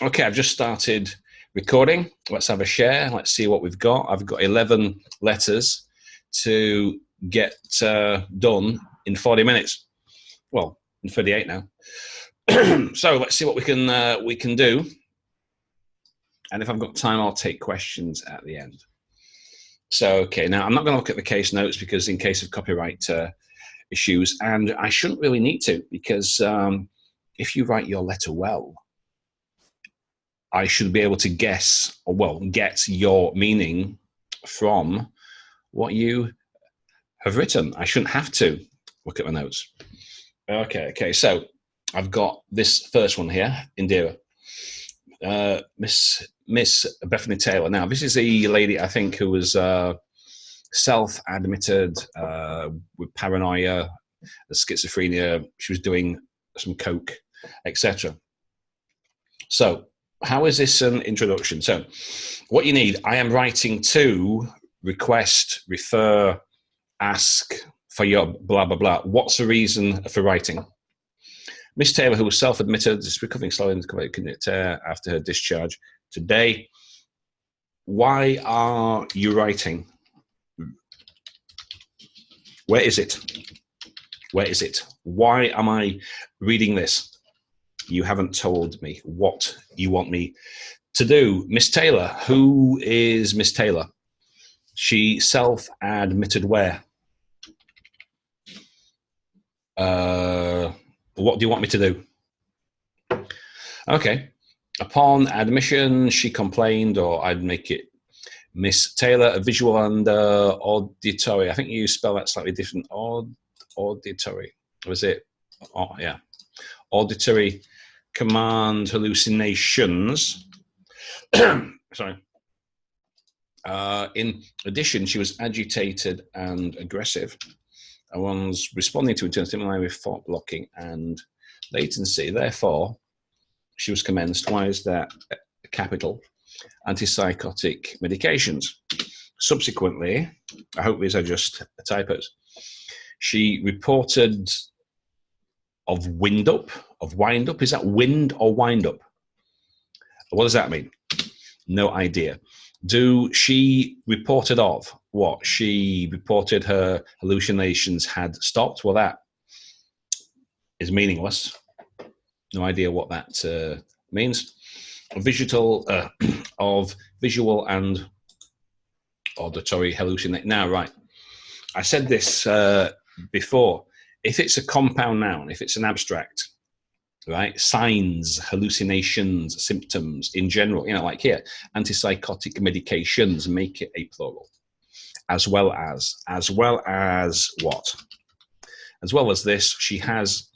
Okay, I've just started recording. Let's have a share. Let's see what we've got. I've got 11 letters to get done in 40 minutes. Well, in 38 now. So let's see what we can do. And if I've got time, I'll take questions at the end. So, okay, now I'm not going to look at the case notes because in case of copyright issues, and I shouldn't really need to, because if you write your letter well, I should be able to guess, or well, get your meaning from what you have written. I shouldn't have to look at my notes. Okay, so I've got this first one here, Indira. Miss Bethany Taylor. Now, this is a lady, I think, who was self-admitted with paranoia, schizophrenia. She was doing some coke, etc. So, how is this an introduction? So, what you need, I am writing to request, refer, ask for your blah, blah, blah. What's the reason for writing? Miss Taylor, who was self-admitted, is recovering slowly after her discharge today. Why are you writing? Where is it? Where is it? Why am I reading this? You haven't told me what you want me to do. Miss Taylor, who is Miss Taylor? She self-admitted where? What do you want me to do? Okay. Upon admission, she complained, or I'd make it Miss Taylor, a visual and auditory. I think you spell that slightly different. Auditory. Was it? Oh, yeah. Auditory command hallucinations. Sorry. In addition, she was agitated and aggressive. I was responding to internal stimuli with thought blocking and latency. Therefore, she was commenced. Why is that capital? Antipsychotic medications. Subsequently, I hope these are just typos. She reported of wind up. Is that wind or wind up? What does that mean? No idea. She reported of what? She reported her hallucinations had stopped. Well, that is meaningless. No idea what that means. Of visual and auditory hallucination. Now, right. I said this before. If it's a compound noun, if it's an abstract, right? Signs, hallucinations, symptoms in general, like here, antipsychotic medications, make it a plural. As well as what? As well as this, she has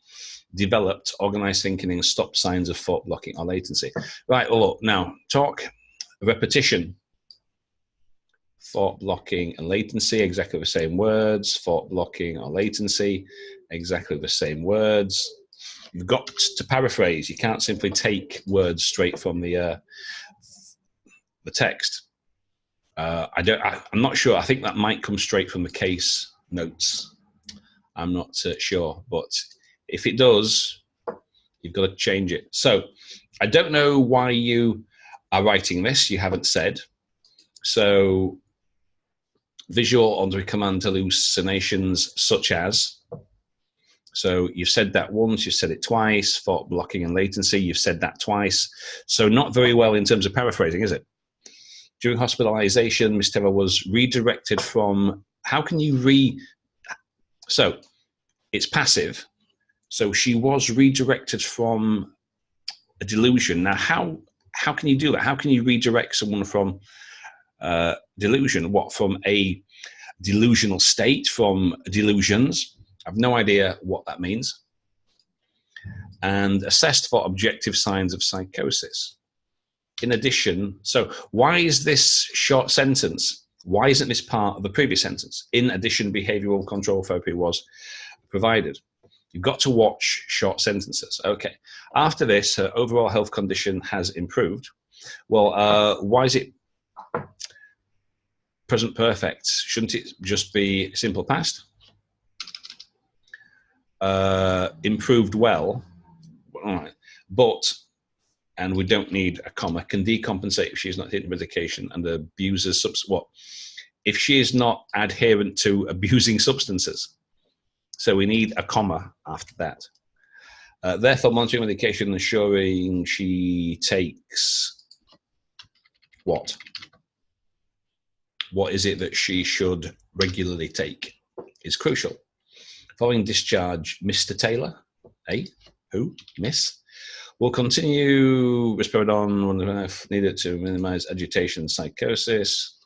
developed organized thinking and stopped signs of thought blocking or latency. Right, well, look, now, talk, repetition, thought blocking and latency, exactly the same words. Thought blocking or latency, exactly the same words. You've got to paraphrase. You can't simply take words straight from the text. I'm not sure. I think that might come straight from the case notes. I'm not sure, but if it does, you've got to change it. So I don't know why you are writing this. You haven't said. So visual under command hallucinations such as. So you've said that once, you've said it twice. Thought blocking and latency, you've said that twice. So not very well in terms of paraphrasing, is it? During hospitalization, Miss Taylor was redirected from, how can you so it's passive. So she was redirected from a delusion. Now, how can you do that? How can you redirect someone from delusion? What, from a delusional state, from delusions? I've no idea what that means. And assessed for objective signs of psychosis. In addition, so why is this short sentence? Why isn't this part of the previous sentence? In addition, behavioral control therapy was provided. You've got to watch short sentences. Okay. After this, her overall health condition has improved. Well, why is it present perfect? Shouldn't it just be simple past? Improved well. All right. But and we don't need a comma, can decompensate if she's not taking medication and abuses what? If she is not adherent to abusing substances. So we need a comma after that. Therefore, monitoring medication, ensuring she takes what? What is it that she should regularly take is crucial. Following discharge, Mr. Taylor, who? Miss, will continue risperidone if needed to minimize agitation, psychosis.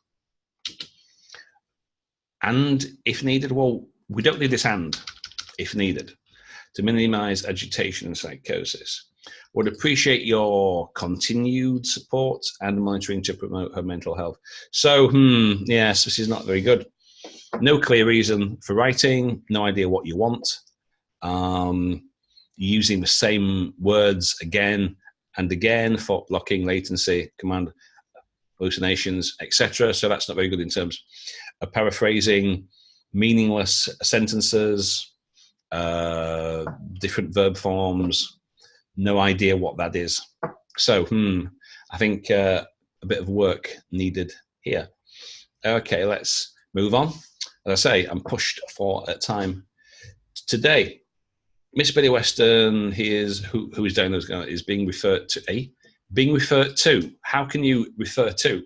And if needed, well, we don't need this and, if needed, to minimize agitation and psychosis. Would appreciate your continued support and monitoring to promote her mental health. So, yes, this is not very good. No clear reason for writing, no idea what you want. Using the same words again and again for blocking, latency, command, hallucinations, etc. So that's not very good in terms of paraphrasing, meaningless sentences, different verb forms, no idea what that is. So, I think a bit of work needed here. Okay, let's move on. As I say, I'm pushed for time today. Miss Betty Weston, who is diagnosed, is being referred to. Being referred to. How can you refer to?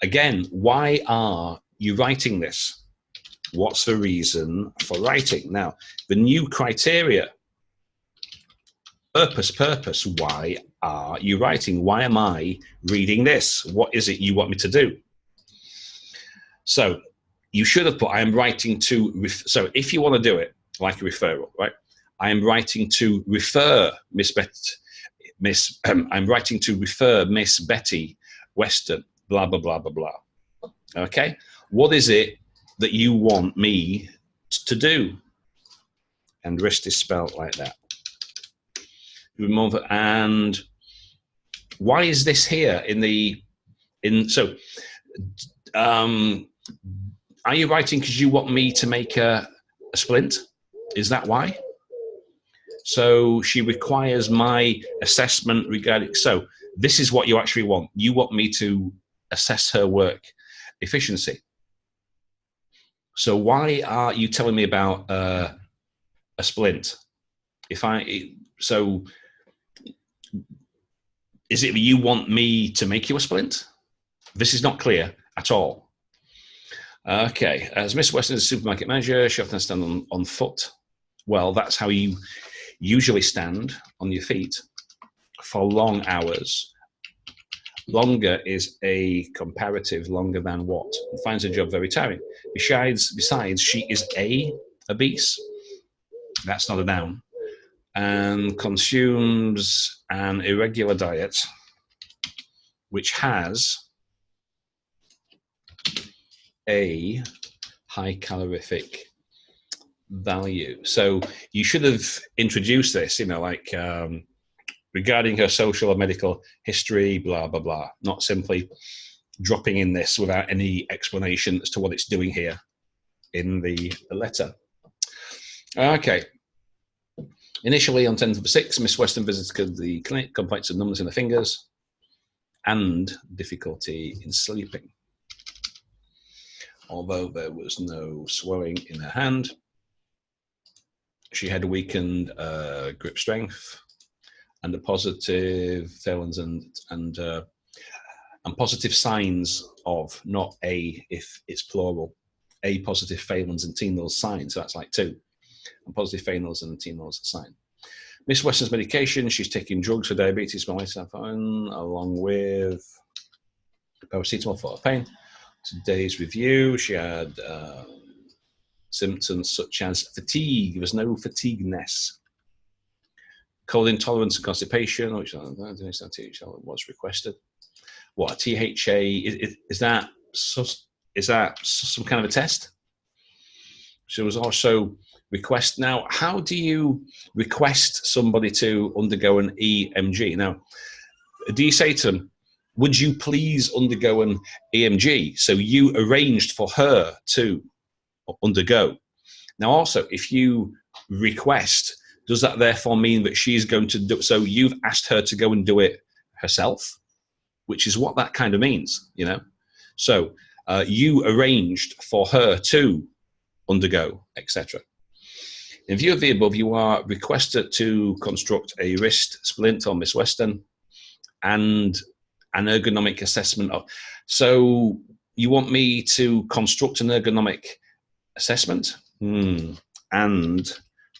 Again, why are you writing this? What's the reason for writing? Now, the new criteria. Purpose. Why are you writing? Why am I reading this? What is it you want me to do? So you should have put, I am writing to, so if you want to do it like a referral, right? I am writing to refer I'm writing to refer Miss Betty Weston, blah, blah, blah, blah, blah. Okay. What is it that you want me to do? And wrist is spelled like that. And why is this here are you writing because you want me to make a splint? Is that why? So she requires my assessment regarding, so this is what you actually want. You want me to assess her work efficiency. So why are you telling me about a splint? So is it you want me to make you a splint? This is not clear at all. Okay, as Miss Weston is a supermarket manager, she often stands on foot. Well, that's how you usually stand on your feet for long hours. Longer is a comparative, longer than what? And finds a job very tiring. Besides, she is obese. That's not a noun. And consumes an irregular diet, which has a high calorific value. So you should have introduced this, like regarding her social or medical history, blah, blah, blah, not simply dropping in this without any explanation as to what it's doing here in the letter. Okay. Initially on 10th of 6, Miss Weston visited the clinic, complaints of numbness in the fingers and difficulty in sleeping. Although there was no swelling in her hand, she had a weakened grip strength and a positive valence and positive signs of, not a, if it's plural, a positive valence and T-nose sign. So that's like 2. And positive phenol and T-nose sign. Miss Weston's medication, she's taking drugs for diabetes, along with paracetamol for pain. Today's review, she had symptoms such as fatigue. There was no fatigueness. Cold intolerance and constipation, which was requested. What, THA, is that some kind of a test? She was also request. Now, how do you request somebody to undergo an EMG? Now, do you say to them, would you please undergo an EMG? So you arranged for her to undergo. Now, also, if you request, Does that therefore mean that she's going to do, so you've asked her to go and do it herself, which is what that kind of means, you know? So you arranged for her to undergo, etc. In view of the above, you are requested to construct a wrist splint on Miss Weston and an ergonomic assessment of. So you want me to construct an ergonomic assessment and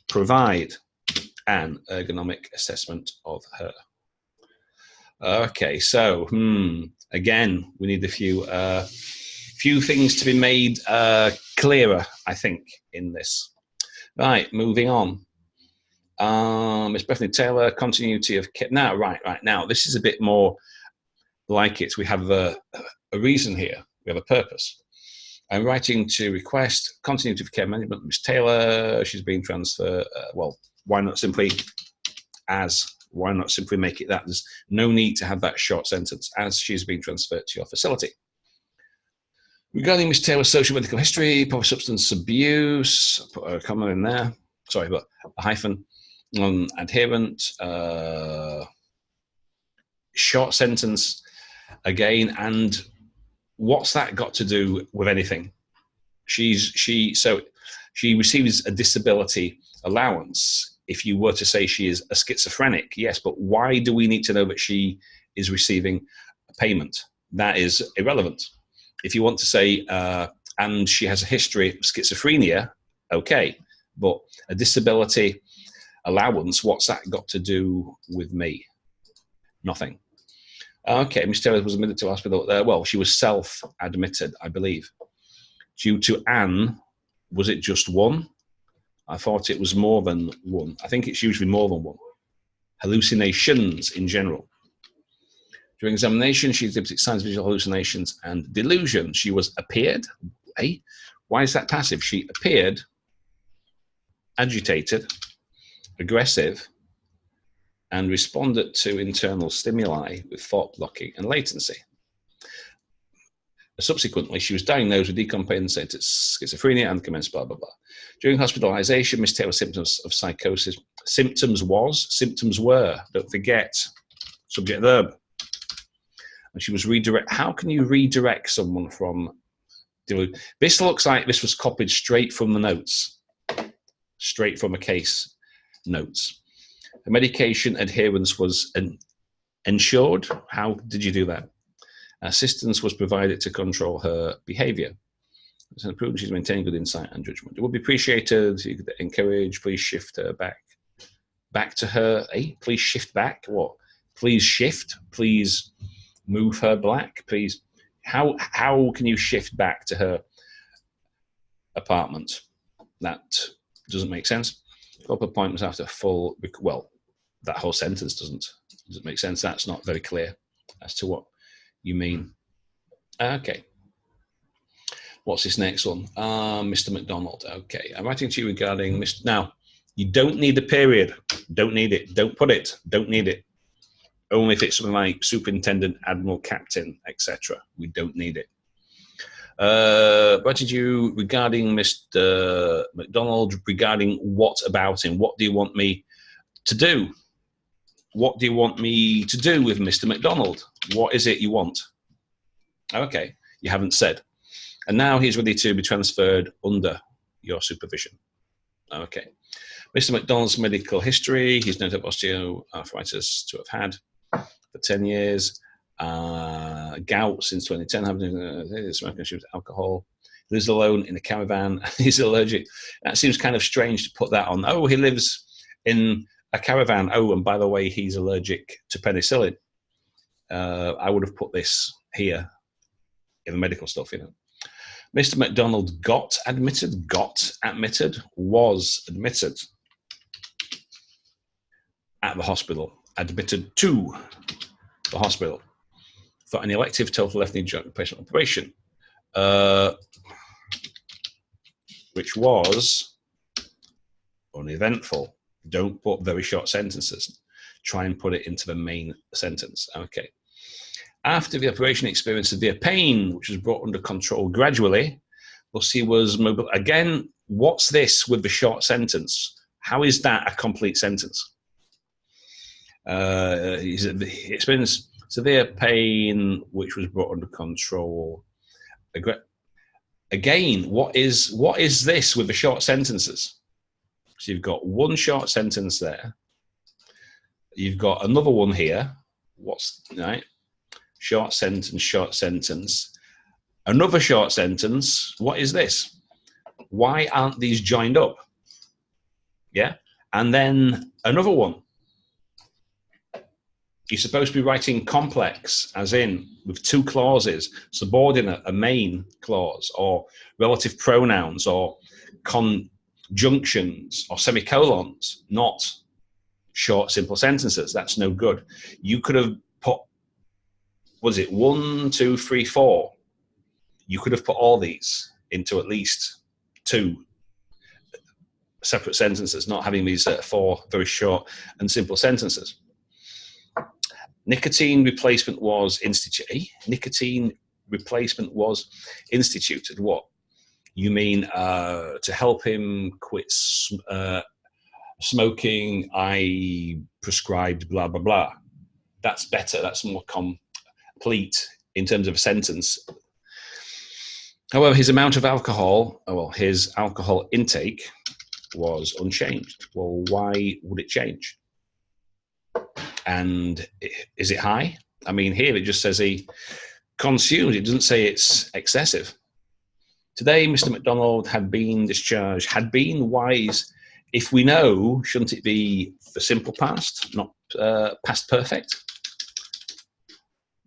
provide an ergonomic assessment of her. Okay, so again, we need a few things to be made clearer, I think, in this. Right, moving on. Miss Bethany Taylor, continuity of care. Now, right. Now, this is a bit more like it. We have a reason here. We have a purpose. I'm writing to request continuity of care management. Miss Taylor, she's being transferred. Well, why not simply as? Why not simply make it that? There's no need to have that short sentence, as she's being transferred to your facility. Regarding Miss Taylor's social medical history, probably substance abuse, put a comma in there. Sorry, but a hyphen. Adherent, short sentence again. And what's that got to do with anything? She receives a disability allowance. If you were to say she is a schizophrenic, yes, but why do we need to know that she is receiving a payment? That is irrelevant. If you want to say, and she has a history of schizophrenia, okay, but a disability allowance, what's that got to do with me? Nothing. Okay, Miss Taylor was admitted to hospital. Well, she was self-admitted, I believe. Due to Anne, was it just one? I thought it was more than one. I think it's usually more than one. Hallucinations in general. During examination, she exhibited signs of visual hallucinations and delusion. She was appeared. Hey, why is that passive? She appeared agitated, aggressive, and responded to internal stimuli with thought blocking and latency. Subsequently, she was diagnosed with decompensated schizophrenia and commenced blah, blah, blah. During hospitalization, Miss Taylor's symptoms of psychosis, symptoms were, don't forget, subject verb. And she was redirect. How can you redirect someone from? This looks like this was copied straight from the notes, straight from a case notes. The medication adherence was ensured. How did you do that? Assistance was provided to control her behavior. It's improved. She's maintaining good insight and judgment. It would be appreciated if you could encourage. Please shift her back to her. Please shift back. What? Please shift. Please move her back. Please. How can you shift back to her apartment? That doesn't make sense. Up appointments after full. Well, that whole sentence doesn't make sense. That's not very clear as to what you mean. Okay. What's this next one? Mr. McDonald. Okay. I'm writing to you regarding Mr. Now, you don't need a period. Don't need it. Don't put it. Don't need it. Only if it's something like superintendent, admiral, captain, etc. We don't need it. Writing to you regarding Mr. McDonald, regarding what about him? What do you want me to do? What do you want me to do with Mr. McDonald? What is it you want? Okay, you haven't said. And now he's ready to be transferred under your supervision. Okay. Mr. McDonald's medical history. He's known to have osteoarthritis to have had for 10 years. Gout since 2010. Having smoking alcohol. He lives alone in a caravan. He's allergic. That seems kind of strange to put that on. Oh, he lives in a caravan. Oh, and by the way, he's allergic to penicillin. I would have put this here in the medical stuff, you know. Mr. McDonald got admitted, was admitted at the hospital, admitted to the hospital for an elective total left knee joint replacement operation, which was uneventful. Don't put very short sentences. Try and put it into the main sentence. Okay. After the operation, experienced severe pain, which was brought under control gradually. Thus he was mobile. Again, what's this with the short sentence? How is that a complete sentence? He experienced severe pain, which was brought under control. Again, what is this with the short sentences? So you've got one short sentence there. You've got another one here. What's right? Short sentence. Another short sentence. What is this? Why aren't these joined up? Yeah. And then another one. You're supposed to be writing complex, as in with two clauses, subordinate, a main clause, or relative pronouns, or conjunctions, or semicolons, not short, simple sentences. That's no good. You could have put, was it 1, 2, 3, 4? You could have put all these into at least 2 separate sentences, not having these 4 very short and simple sentences. Nicotine replacement was instituted. Nicotine replacement was instituted. What? You mean to help him quit smoking, I prescribed blah, blah, blah. That's better. That's more complete in terms of a sentence. However, his amount of alcohol, his alcohol intake was unchanged. Well, why would it change? And is it high? I mean, here it just says he consumed. It doesn't say it's excessive. Today, Mr. McDonald had been discharged. Had been wise. If we know, shouldn't it be the simple past, not past perfect?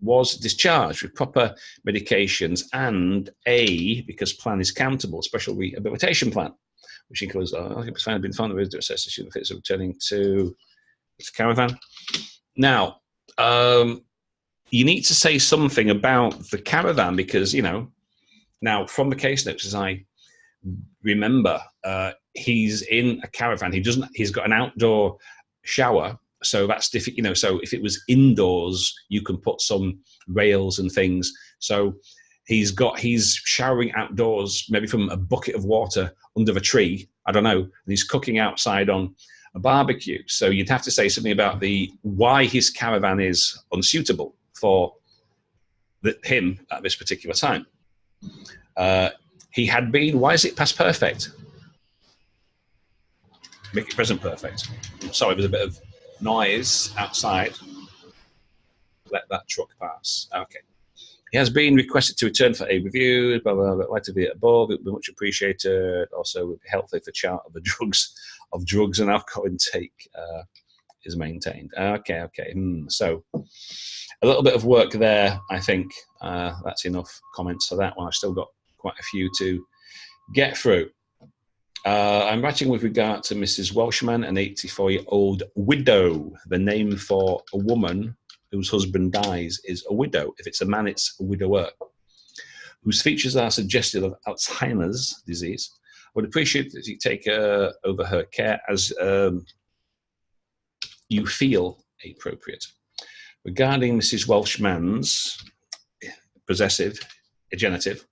Was discharged with proper medications and because plan is countable, special rehabilitation plan, which includes been found the visitor assessment fits returning to the caravan. Now, you need to say something about the caravan because, now from the case notes, as I remember, he's in a caravan. He's got an outdoor shower. So that's different, so if it was indoors, you can put some rails and things. So he's showering outdoors, maybe from a bucket of water under a tree. I don't know. And he's cooking outside on a barbecue. So you'd have to say something about why his caravan is unsuitable for him at this particular time. He had been, why is it past perfect? Make it present perfect. Sorry, there's a bit of noise outside. Let that truck pass. Okay. He has been requested to return for a review. Blah, blah, blah. Like to be above. It would be much appreciated. Also, would be helpful if the chart of the drugs and alcohol intake is maintained. Okay. So a little bit of work there. I think that's enough comments for that one. I've still got quite a few to get through. I'm writing with regard to Mrs. Welshman, an 84-year-old widow. The name for a woman whose husband dies is a widow. If it's a man, it's a widower. Whose features are suggestive of Alzheimer's disease. I would appreciate that you take over her care as you feel appropriate. Regarding Mrs. Welshman's possessive, genitive,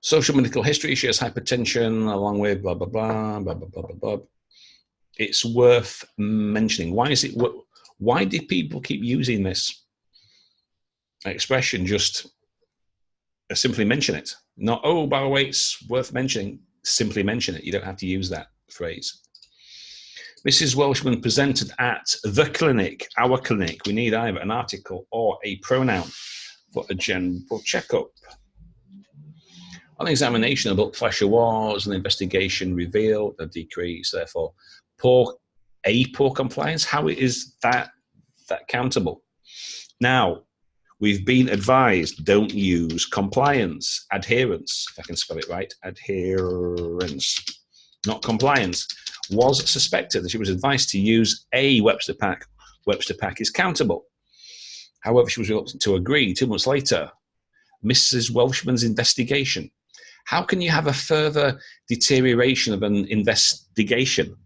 social medical history, she has hypertension along with blah, blah, blah, blah, blah, blah, blah, blah. It's worth mentioning. Why did people keep using this expression? Just simply mention it. Not, oh, by the way, it's worth mentioning. Simply mention it. You don't have to use that phrase. Mrs. Welshman presented at the clinic, our clinic. We need either an article or a pronoun for a general checkup. On examination, the blood pressure was, an investigation revealed a decrease, therefore poor compliance. How is that countable? Now, we've been advised, don't use compliance, adherence, if I can spell it right, adherence, not compliance, was suspected that she was advised to use a Webster Pack. Webster Pack is countable. However, she was reluctant to agree. 2 months later, Mrs. Welshman's investigation. How can you have a further deterioration of an investigation?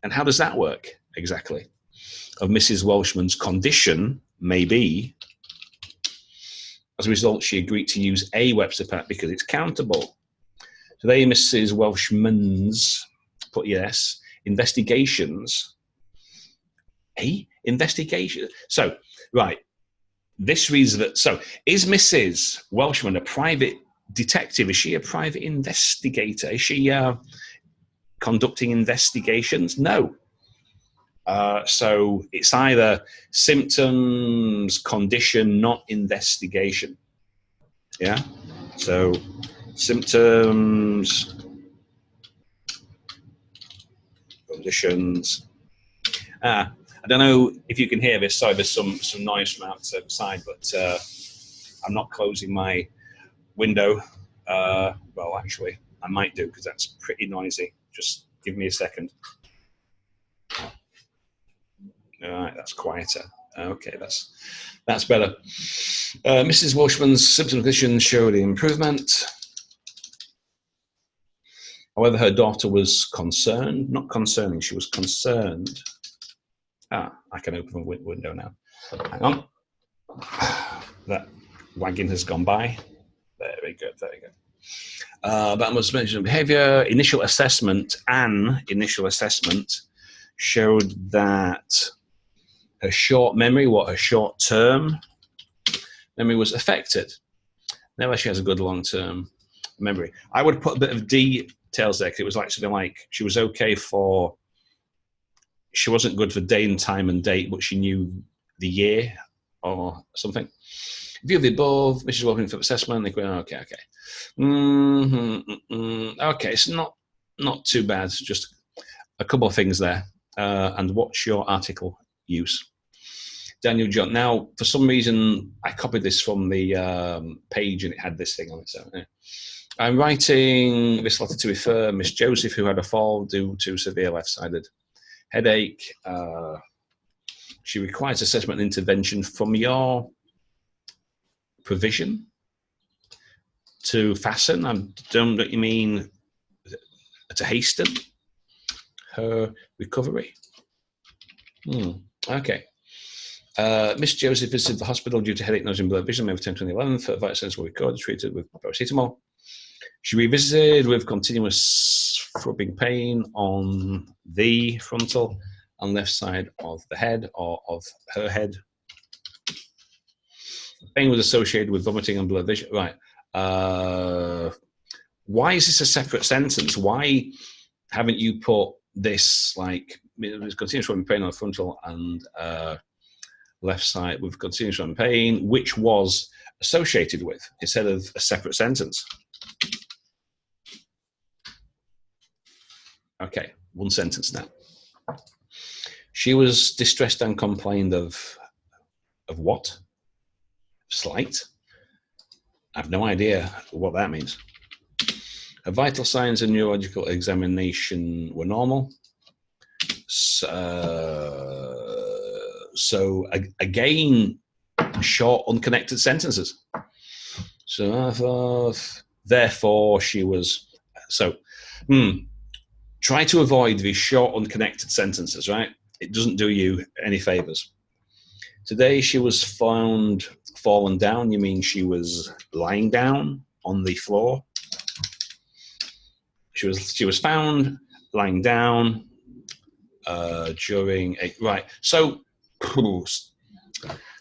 And how does that work exactly? Of Mrs. Welshman's condition, maybe. As a result, she agreed to use a Webster Pack because it's countable. Today, Mrs. Welshman's put yes. Investigations. Investigation. So, right. This reads that. So, is Mrs. Welshman a private detective? Is she a private investigator? Is she conducting investigations? No. So it's either symptoms, condition, not investigation. Yeah. So symptoms, conditions. I don't know if you can hear this. Sorry, there's some noise from outside, but I'm not closing my window. Well, actually, I might do because that's pretty noisy. Just give me a second. All right, that's quieter. Okay, that's better. Mrs. Walshman's symptom condition showed improvement. However, her daughter was concerned, not concerning, she was concerned. I can open the window now. Hang on. That wagon has gone by. Very good, very good. That must mention behavior. Initial assessment showed that her short memory, her short-term memory was affected. Never she has a good long-term memory. I would put a bit of details there because it was like something like she was okay for, she wasn't good for day and time and date, but she knew the year or something. View of the above, Mrs. Walking for assessment. They go, okay. Okay, it's not too bad. It's just a couple of things there. And what's your article use? Daniel John. Now, for some reason, I copied this from the page and it had this thing on it. So, yeah. I'm writing this letter to refer Miss Joseph, who had a fall due to severe left-sided headache. She requires assessment and intervention from your provision to fasten. I don't know what you mean to hasten her recovery. Okay. Miss Joseph visited the hospital due to headache, nausea, and blurred vision. May 10th and 11th. Advice were recorded, treated with paracetamol. She revisited with continuous throbbing pain on the frontal and left side of the head or of her head. Pain was associated with vomiting and blurred vision. Right. Why is this a separate sentence? Why haven't you put this like there's continuous throbbing pain on the frontal and left side with continuous throbbing pain, which was associated with, instead of a separate sentence? Okay, one sentence now. She was distressed and complained of what? Slight? I have no idea what that means. Her vital signs and neurological examination were normal. So again, short, unconnected sentences. So therefore she was, so, try to avoid these short, unconnected sentences, right? It doesn't do you any favors. Today she was found fallen down. You mean she was lying down on the floor? She was found lying down during a, right. So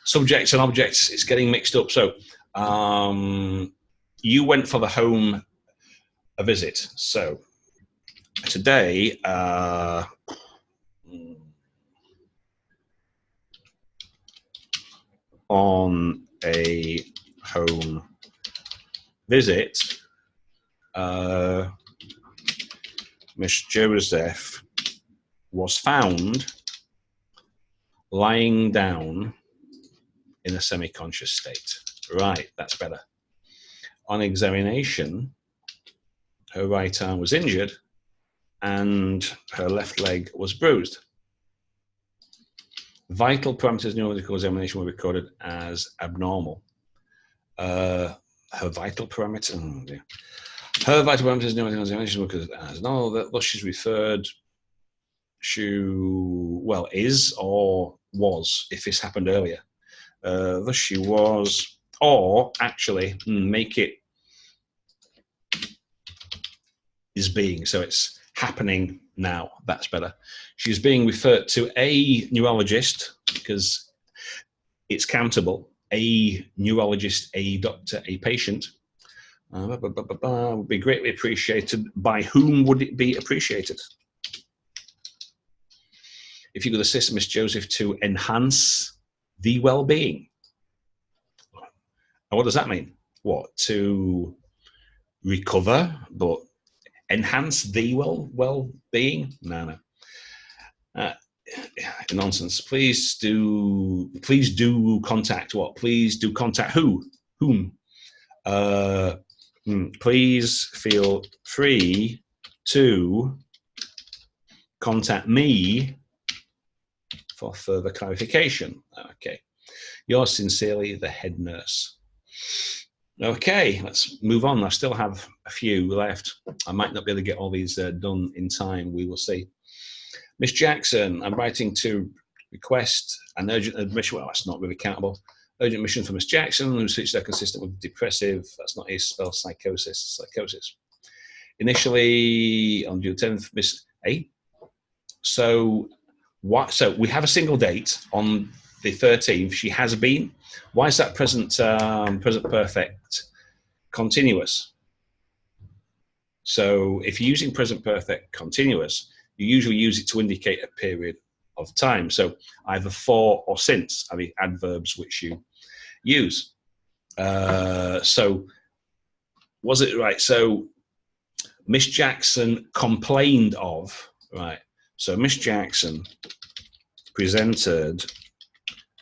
subjects and objects, it's getting mixed up. So you went for the home a visit. So today, on a home visit, Miss Joseph was found lying down in a semi-conscious state. Right, that's better. On examination, her right arm was injured and her left leg was bruised. Vital parameters neurological examination were recorded as abnormal. Her vital parameters, her vital parameters neurological examination were recorded as normal. Thus she's referred is or was, if this happened earlier. Thus she was, or actually make it is being, so it's happening Now, that's better. She's being referred to a neurologist because it's countable. A neurologist, a doctor, a patient. Would be greatly appreciated. By whom would it be appreciated? If you could assist Miss Joseph to enhance the well-being. And what does that mean? What? To recover, but enhance the well-being? No. Nonsense. Please do contact what? Please do contact who? Whom? Please feel free to contact me for further clarification. Okay. Yours sincerely, the head nurse. Okay, let's move on. I still have a few left. I might not be able to get all these done in time. We will see. Miss Jackson, I'm writing to request an urgent admission. Well, that's not really countable. Urgent admission for Miss Jackson, whose features are consistent with depressive. That's not a spell, psychosis. Psychosis. Initially, on June 10th, Miss A. So we have a single date on the 13th. She has been. Why is that present perfect continuous? So if you're using present perfect continuous, you usually use it to indicate a period of time. So either for or since are the adverbs which you use. So was it right? So Miss Jackson complained of, right? So Miss Jackson presented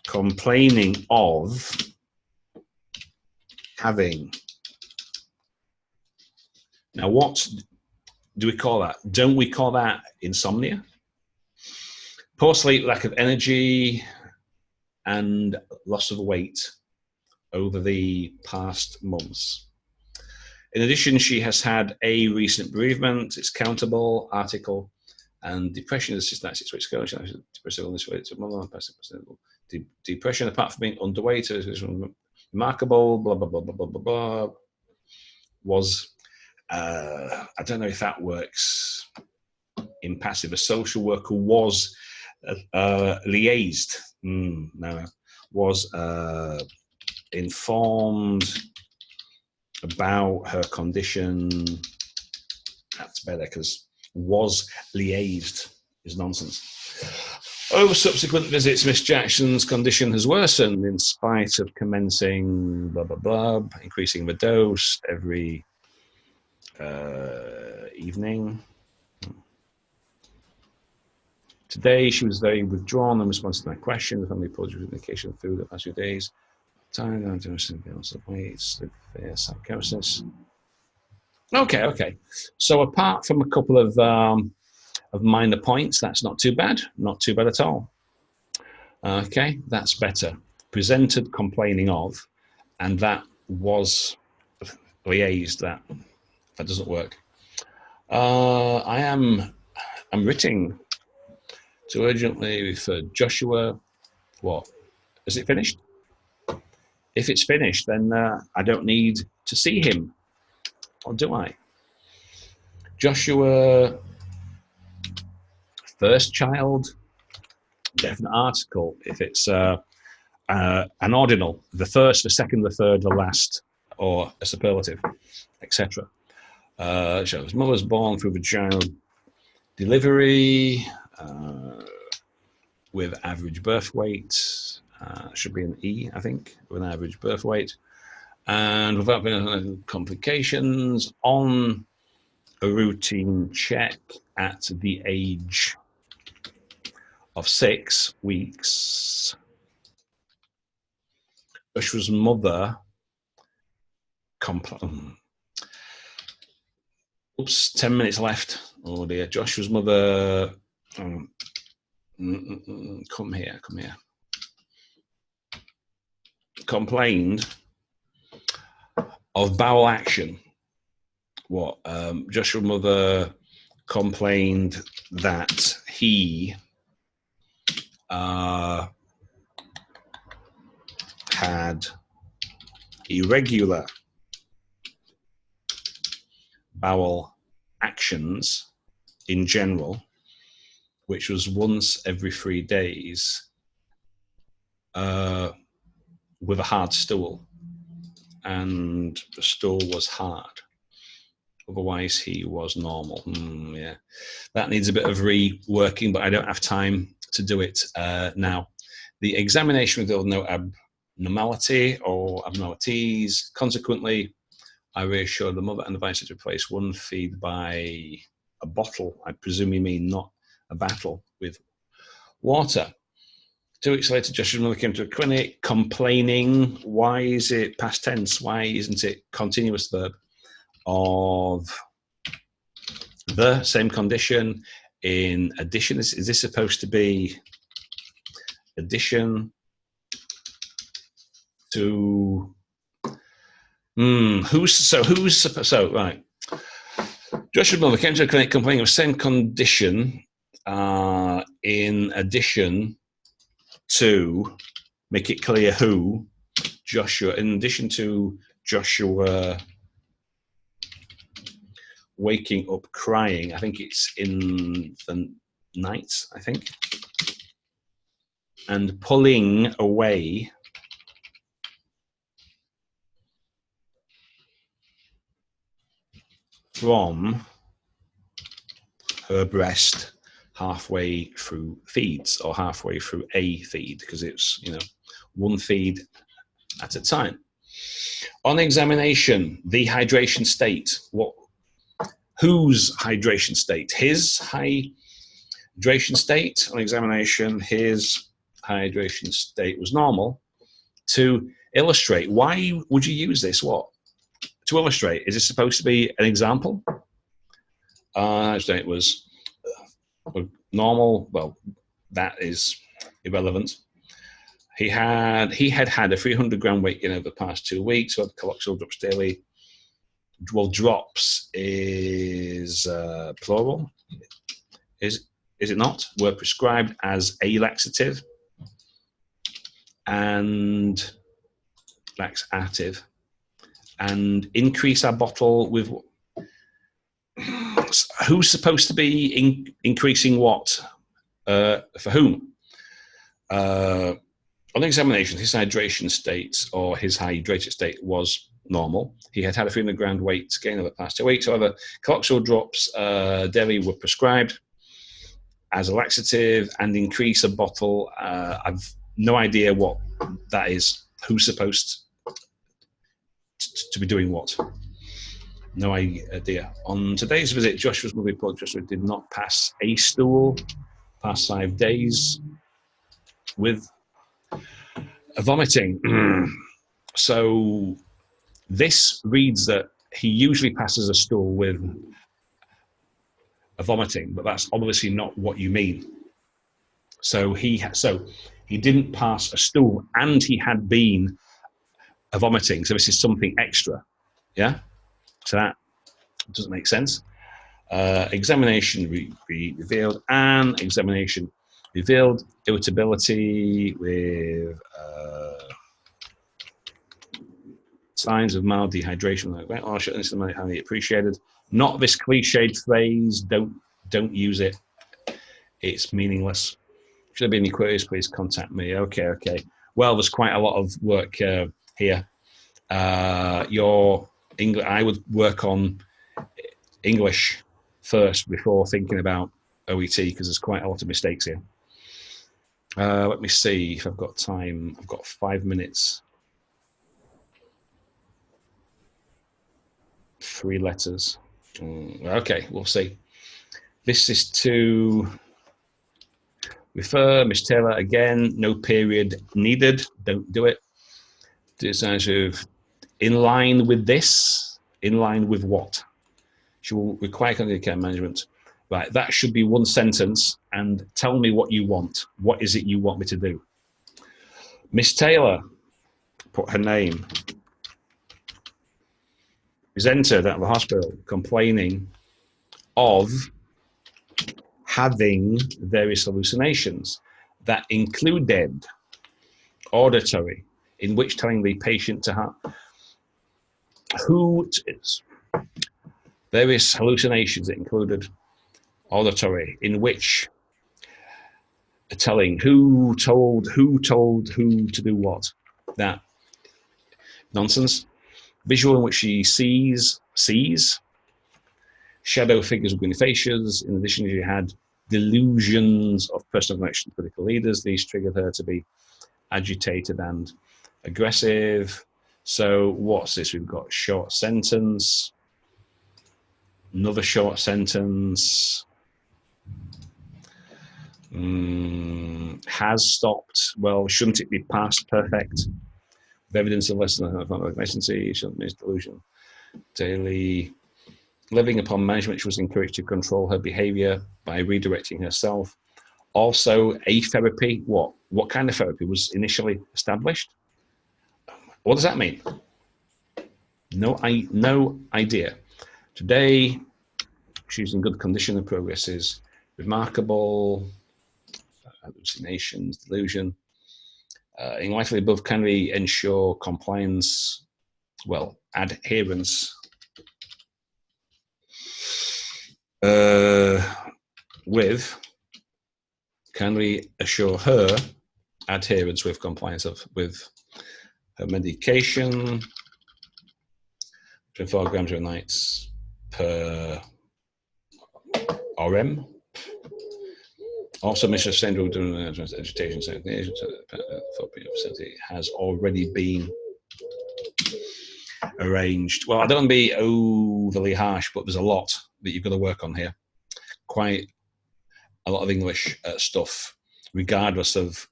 complaining of having. Now, what do we call that? Don't we call that insomnia? Poor sleep, lack of energy, and loss of weight over the past months. In addition, she has had a recent bereavement. It's countable, article, and depression is just 96 weeks ago. Depressive illness related to depression, apart from being underweight, is remarkable, blah, blah, blah, blah, blah, blah, blah. Was, I don't know if that works in passive. A social worker was liaised, was informed about her condition. That's better because was liaised is nonsense. Over subsequent visits, Miss Jackson's condition has worsened in spite of commencing blah, blah, blah, increasing the dose every evening. Today, she was very withdrawn in response to my question. The family reported medication through the past few days. Time down to weight, severe psychosis. Okay. So apart from a couple of minor points, that's not too bad. Not too bad at all. Okay, that's better. Presented complaining of, and that was liaised. That doesn't work. I'm writing to urgently refer Joshua. What? Is it finished? If it's finished, then I don't need to see him, or do I? Joshua, first child, definite article. If it's an ordinal, the first, the second, the third, the last, or a superlative, etc. So his mother was born through vaginal delivery with average birth weight. Should be an E, I think, with an average birth weight. And without any complications, on a routine check at the age of 6 weeks, Joshua's mother oops, 10 minutes left. Oh dear. Joshua's mother come here. Complained of bowel action. What? Joshua's mother complained that he had irregular bowel actions in general, which was once every 3 days, with a hard stool, and the stool was hard. Otherwise, he was normal. Yeah, that needs a bit of reworking, but I don't have time to do it now. The examination revealed no abnormality or abnormalities. Consequently, I reassured the mother and advised her to replace one feed by a bottle. I presume you mean not a battle, with water. 2 weeks later, Josh's mother came to a clinic complaining. Why is it past tense? Why isn't it continuous verb? Of the same condition. In addition, is this supposed to be addition to right? Josh's mother came to a clinic complaining of same condition. In addition to, make it clear who, Joshua. In addition to Joshua waking up crying, I think it's in the night, I think, and pulling away from her breast halfway through feeds, or halfway through a feed, because it's, one feed at a time. On examination, the hydration state. Whose hydration state? His hydration state. On examination, his hydration state was normal. To illustrate, why would you use this? What? To illustrate, is this supposed to be an example? It was normal. Well, that is irrelevant. He had had a 300-gram weight gain over the past 2 weeks, so coloxyl drops daily. Well, drops is plural. Is it not? Were prescribed as a laxative and laxative, and increase our bottle with. Who's supposed to be increasing what? For whom? On examination, his hydration state, or his hydrated state, was normal. He had had a 300-gram weight gain over the past 2 weeks. However, coloxyl drops daily were prescribed as a laxative, and increase a bottle. I've no idea what that is. Who's supposed to be doing what? No idea. On today's visit, Joshua's mother reported Joshua did not pass a stool past 5 days with vomiting. So this reads that he usually passes a stool with a vomiting, but that's obviously not what you mean. So he didn't pass a stool, and he had been a vomiting. So this is something extra. Yeah. So that doesn't make sense. Examination revealed irritability with signs of mild dehydration. This is highly appreciated. Not this cliched phrase. Don't use it. It's meaningless. Should there be any queries, please contact me. Okay. Well, there's quite a lot of work here. Your English. I would work on English first before thinking about OET, because there's quite a lot of mistakes here. Let me see if I've got time. I've got 5 minutes. 3 letters. Okay, we'll see. This is to refer, Miss Taylor, again, no period needed. Don't do it. Designs of in line with this. In line with what? She will require continued care management. Right, that should be 1 sentence, and tell me what you want. What is it you want me to do? Miss Taylor, put her name, is entered at the hospital complaining of having various hallucinations that included auditory, in which telling the patient to have various hallucinations that included auditory, in which telling who told who to do what. That nonsense. Visual in which she sees shadow figures with green faces. In addition, she had delusions of personal connection to political leaders. These triggered her to be agitated and aggressive. So what's this? We've got short sentence, another short sentence. Has stopped. Well, shouldn't it be past perfect? With evidence of less than a shouldn't miss delusion. Daily living upon management, she was encouraged to control her behavior by redirecting herself. Also, a therapy. What kind of therapy was initially established? What does that mean? No idea. Today, she's in good condition and progress is remarkable. Hallucinations, delusion. In light of the above, can we ensure compliance? Well, adherence. Can we assure her adherence with compliance with her medication? 24 grams a night per RM. Also, Mr. Sendro doing agitation has already been arranged. Well, I don't want to be overly harsh, but there's a lot that you've got to work on here. Quite a lot of English stuff, regardless of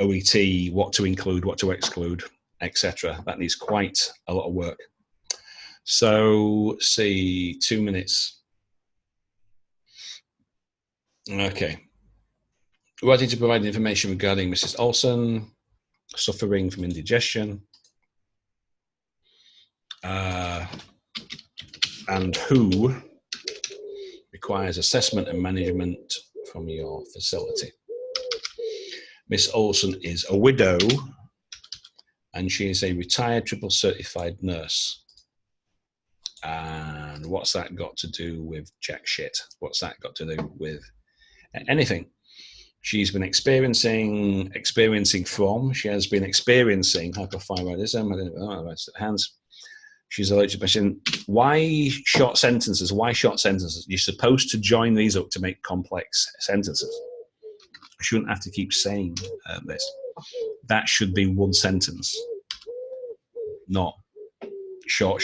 OET, what to include, what to exclude, etc. That needs quite a lot of work. So, see, 2 minutes. Okay. Writing to provide information regarding Mrs. Olson suffering from indigestion. And who requires assessment and management from your facility. Miss Olson is a widow and she is a retired triple certified nurse. And what's that got to do with jack shit? What's that got to do with anything? She's been experiencing hypothyroidism, hands. She's allergic to patient. Why short sentences? Why short sentences? You're supposed to join these up to make complex sentences. I shouldn't have to keep saying this. That should be one sentence, not short.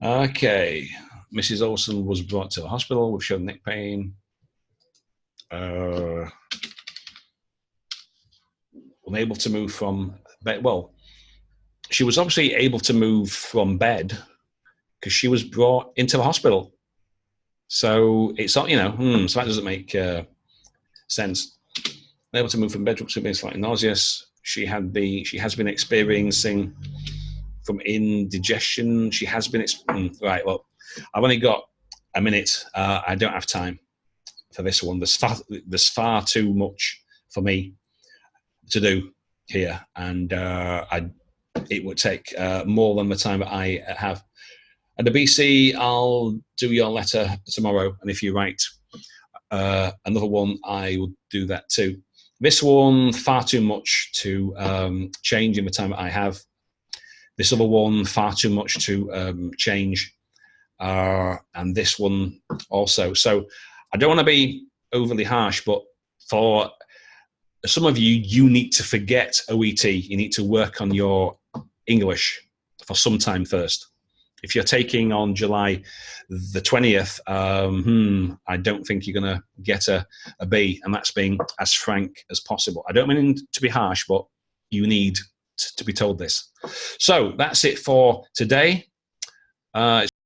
Okay. Mrs. Olson was brought to the hospital with shown neck pain. Unable to move from bed. Well, she was obviously able to move from bed because she was brought into the hospital. So it's not, so that doesn't make sense. Unable to move from bed, being slightly nauseous. She has been experiencing from indigestion. She has been right. Well, I've only got a minute. I don't have time for this one. There's far too much for me to do here, and it would take more than the time that I have. At the BC, I'll do your letter tomorrow, and if you write another one, I will do that too. This one, far too much to change in the time that I have. This other one, far too much to change, and this one also. So I don't want to be overly harsh, but for some of you, you need to forget OET. You need to work on your English for some time first. If you're taking on July the 20th, I don't think you're going to get a B, and that's being as frank as possible. I don't mean to be harsh, but you need to be told this. So that's it for today.